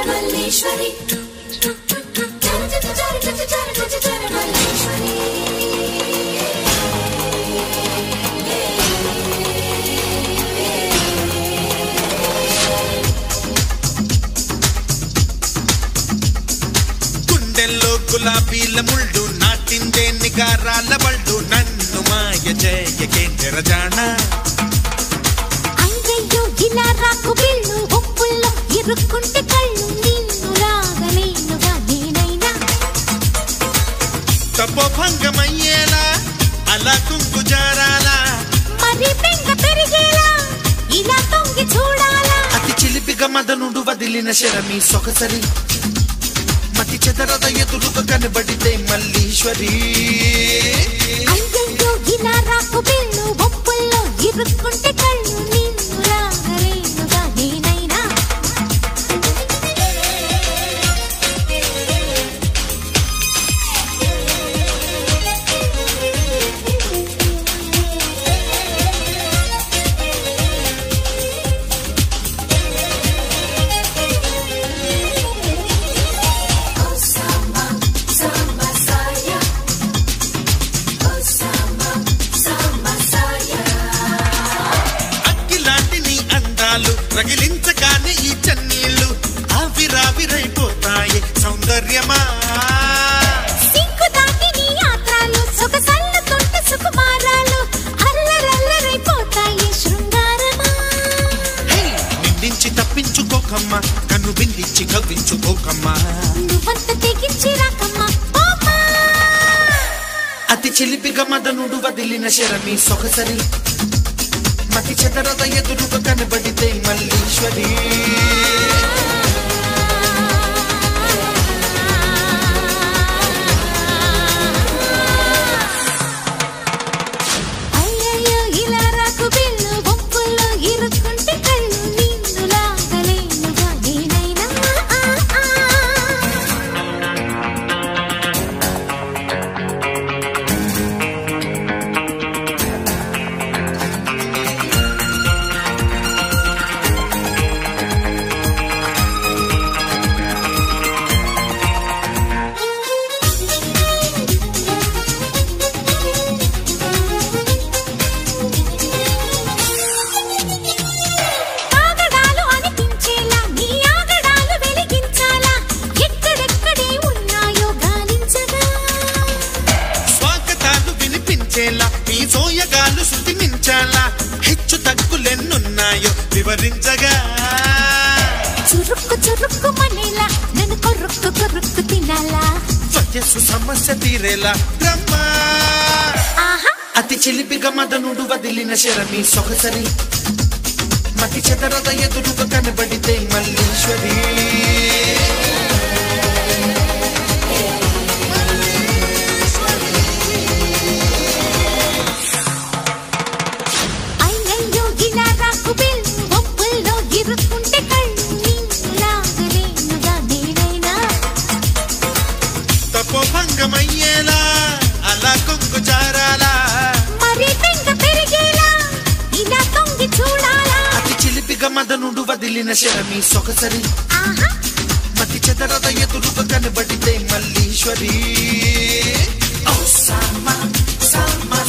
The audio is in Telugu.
మల్లేశ్వరి గుండెల్లో గులాబీల ముళ్ళు నాటిందే నిగారాల బళ్ళు నన్ను మాయ చేయకే నిరజాణ అయ్యయ్యో ఇలా రాకు బిళ్ళు ఒప్పుల్లో ఇరుక్కుంటే కళ్ళు నిన్ను రాగలేనుగా నేనైనా తపోభంగమయ్యేలా అలా కుంకు జారాలా మరి బెంగ పెరిగేలా ఇలా తొంగి చూడాలా అతి చిలిపిగా మదనుడు వదిలిన శరమి సొగసరి మతి చెదరద ఎదురుగా కనబడితే మల్లీశ్వరి అయ్యయ్యో ఇలా రాకు బిళ్ళు ఒప్పుల్లో ఇరుక్కుంటే కళ్ళు నిన్ను రాగలేనుగా నేనైనా రగిలించగానే ఈ చన్నీళ్ళు ఆవిరావిరైపోతాయి సౌందర్యమా సిగ్గు దాటి నీ యాత్రలు సొగసల్లుతుంటే సుకుమారాలు అల్లరల్లరైపోతాయి శృంగారమా నిందించి తప్పించుకోకమ్మా కన్ను బిందించి కవ్వించుకోకమ్మా నువ్వంత తెగించి రాకమ్మా అతి చిలిపిగా మదనుడు వదిలిన శరమి సొగసరి మతి చెదరద ఎదురుగా కనబడితే మల్లీశ్వరి అయ్యయ్యో ఇలా రాకు బిళ్ళు ఒప్పుల్లో ఇరుక్కుంటే కళ్ళు నిన్ను లాగలేనుగా నేనైనా మీ సోయగాలు శృతి మించాలా హెచ్చు తగ్గులెన్నున్నాయో వివరించగా చురుక్కు చురుక్కు మనేలా నన్ను కొరుక్కు కొరుక్కు తినాలా వయస్సు సమస్య తీరేలా బ్రహ్మ అతి చిలిపిగా మదనుడు వదిలిన శరమి సొగసరి మతి చెదరద ఎదురుగా కనబడితే మల్లీశ్వరి ఇరుక్కుంటే కళ్ళు నిన్ను లాగలేనుగా నేనైనా తపోభంగమయ్యేలా అలా కొంగు జారాలా మరి బెంగ పెరిగేలా ఇలా తొంగి చూడాలా అతి చిలిపిగా మదనుడు వదిలిన శరమి సొగసరి మతి చెదరద ఎదురుగా కనబడితే మల్లీశ్వరి ఓ సామా సామా